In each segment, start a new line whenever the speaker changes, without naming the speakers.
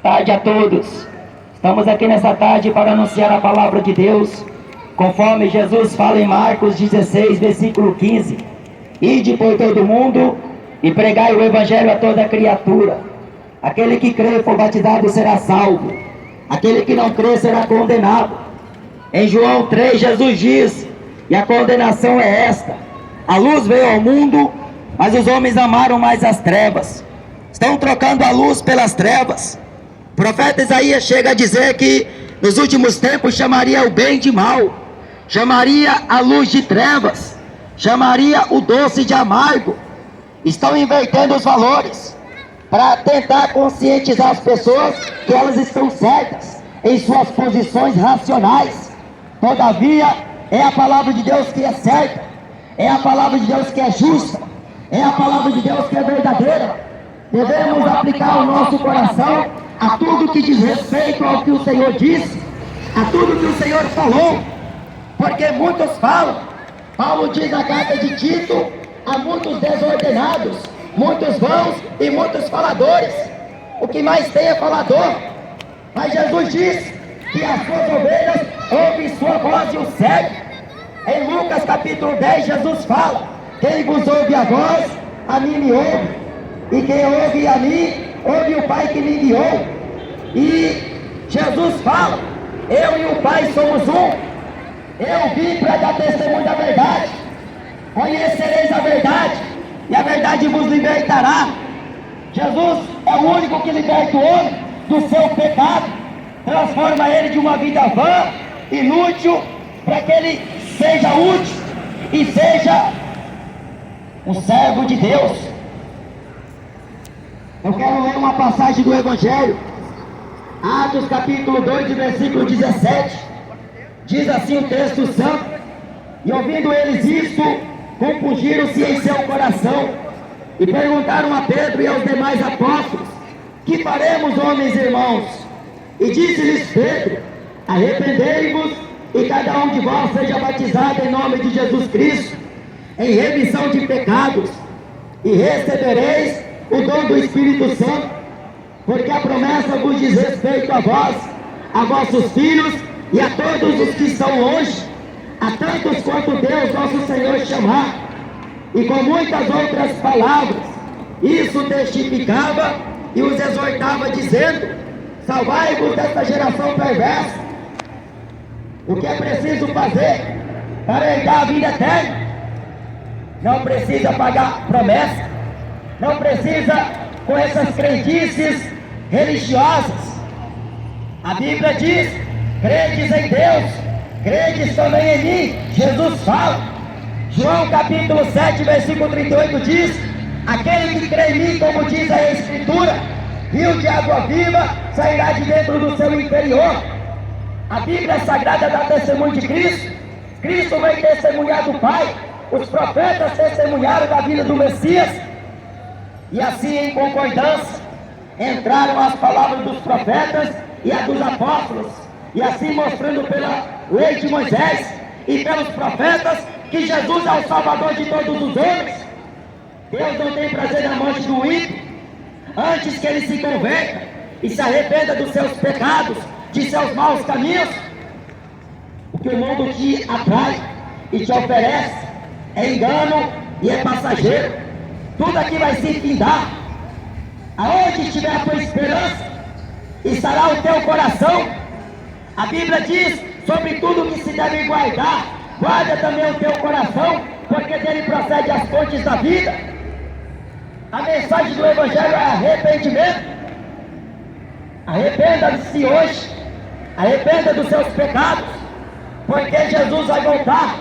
Tarde a todos. Estamos aqui nessa tarde para anunciar a palavra de Deus, conforme Jesus fala em Marcos 16, versículo 15. Ide por todo mundo e pregai o evangelho a toda criatura. Aquele que crê e for batizado será salvo. Aquele que não crê será condenado. Em João 3, Jesus diz, e a condenação é esta: a luz veio ao mundo, mas os homens amaram mais as trevas. Estão trocando a luz pelas trevas. O profeta Isaías chega a dizer que nos últimos tempos chamaria o bem de mal, chamaria a luz de trevas, chamaria o doce de amargo. Estão invertendo os valores para tentar conscientizar as pessoas que elas estão certas em suas posições racionais. Todavia, é a palavra de Deus que é certa, é a palavra de Deus que é justa, é a palavra de Deus que é verdadeira. Devemos aplicar o nosso coração a tudo que diz respeito ao que o Senhor disse, a tudo que o Senhor falou, porque muitos falam. Paulo diz na carta de Tito: há muitos desordenados, muitos vãos e muitos faladores. O que mais tem é falador. Mas Jesus diz que as suas ovelhas ouvem sua voz e o seguem. Em Lucas capítulo 10, Jesus fala: quem vos ouve a voz, a mim me ouve. E quem ouve a mim, ouve o Pai que me enviou. E Jesus fala: eu e o Pai somos um. Eu vim para dar testemunho da verdade. Conhecereis a verdade, e a verdade vos libertará. Jesus é o único que liberta o homem do seu pecado, transforma ele de uma vida vã, inútil, para que ele seja útil e seja um servo de Deus. Eu quero ler uma passagem do Evangelho, Atos capítulo 2, versículo 17. Diz assim o texto santo: e ouvindo eles isto, compungiram-se em seu coração, e perguntaram a Pedro e aos demais apóstolos: que faremos, homens e irmãos? E disse-lhes Pedro: arrependei-vos, e cada um de vós seja batizado em nome de Jesus Cristo, em remissão de pecados, e recebereis o dom do Espírito Santo, porque a promessa vos diz respeito a vós, a vossos filhos e a todos os que estão longe, a tantos quanto Deus nosso Senhor chamar. E com muitas outras palavras, isso testificava e os exortava, dizendo: salvai-vos desta geração perversa. O que é preciso fazer para herdar a vida eterna? Não precisa pagar promessa, não precisa com essas crendices religiosas. A Bíblia diz: credes em Deus, credes também em mim. Jesus fala, João capítulo 7, versículo 38 diz: aquele que crê em mim, como diz a Escritura, rio de água viva sairá de dentro do seu interior. A Bíblia Sagrada dá testemunho de Cristo. Cristo veio testemunhar do Pai, os profetas testemunharam da vida do Messias, e assim em concordância entraram as palavras dos profetas e a dos apóstolos, e assim mostrando pela lei de Moisés e pelos profetas que Jesus é o Salvador de todos os homens. Deus não tem prazer na morte do ímpio, antes que ele se converta e se arrependa dos seus pecados, de seus maus caminhos. O que o mundo te atrai e te oferece é engano e é passageiro. Tudo aqui vai se findar. Aonde estiver a tua esperança, estará o teu coração. A Bíblia diz: sobre tudo que se deve guardar, guarda também o teu coração, porque dele procede as fontes da vida. A mensagem do Evangelho é arrependimento. Arrependa-se hoje, arrependa dos seus pecados, porque Jesus vai voltar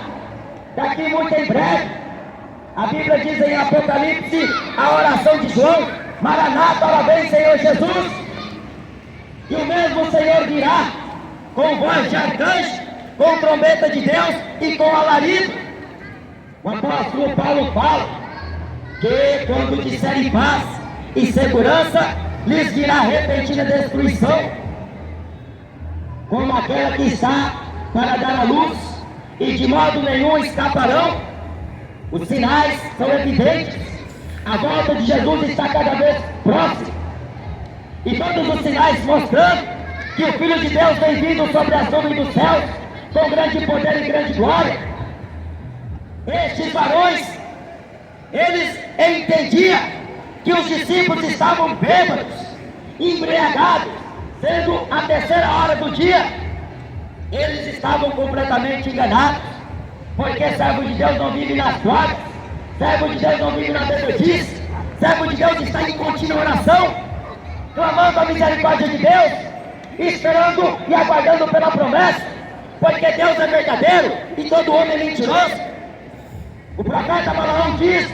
daqui muito em breve. A Bíblia diz em Apocalipse, a oração de João: Maranata, ora vem Senhor Jesus. E o mesmo Senhor virá com voz de arcanjo, com trombeta de Deus e com alarido. O apóstolo Paulo fala que quando disserem paz e segurança, lhes virá repentina destruição, como aquela que está para dar a luz, e de modo nenhum escaparão. Os sinais são evidentes. A volta de Jesus está cada vez próxima. e todos os sinais mostrando que o Filho de Deus vem vindo sobre as nuvens dos céus, com grande poder e grande glória. Estes varões, eles entendiam que os discípulos estavam bêbados, embriagados, sendo a terceira hora do dia. Eles estavam completamente enganados, porque servo de Deus não vive nas drogas, servo de Deus não vive na bebedice, servo de Deus está em contínua oração, clamando a misericórdia de Deus, esperando e aguardando pela promessa, porque Deus é verdadeiro e todo homem é mentiroso. O profeta Balaão diz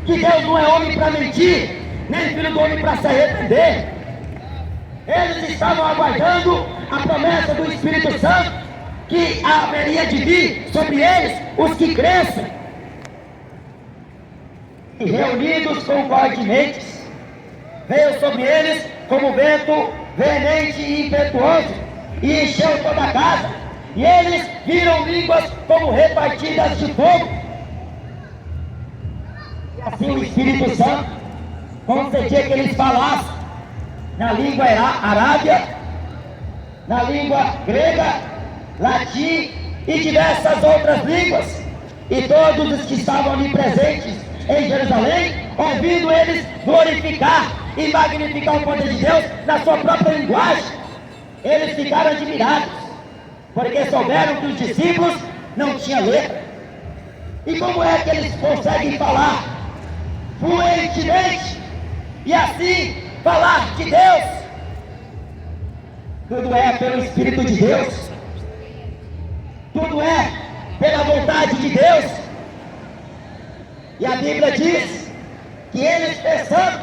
que Deus não é homem para mentir, nem filho do homem para se arrepender. Eles estavam aguardando a promessa do Espírito Santo, que haveria de vir sobre eles os que crescem. E reunidos concordemente, veio sobre eles como vento veemente e impetuoso, e encheu toda a casa, e eles viram línguas como repartidas de fogo. E assim o Espírito Santo concedia que eles falassem na língua arábia, na língua grega, latim e diversas outras línguas. E todos os que estavam ali presentes em Jerusalém, ouvindo eles glorificar e magnificar o poder de Deus na sua própria linguagem, eles ficaram admirados, porque souberam que os discípulos não tinham letra. E como é que eles conseguem falar fluentemente e assim falar de Deus? Tudo é pelo Espírito de Deus, tudo é pela vontade de Deus. E a Bíblia diz que eles pensando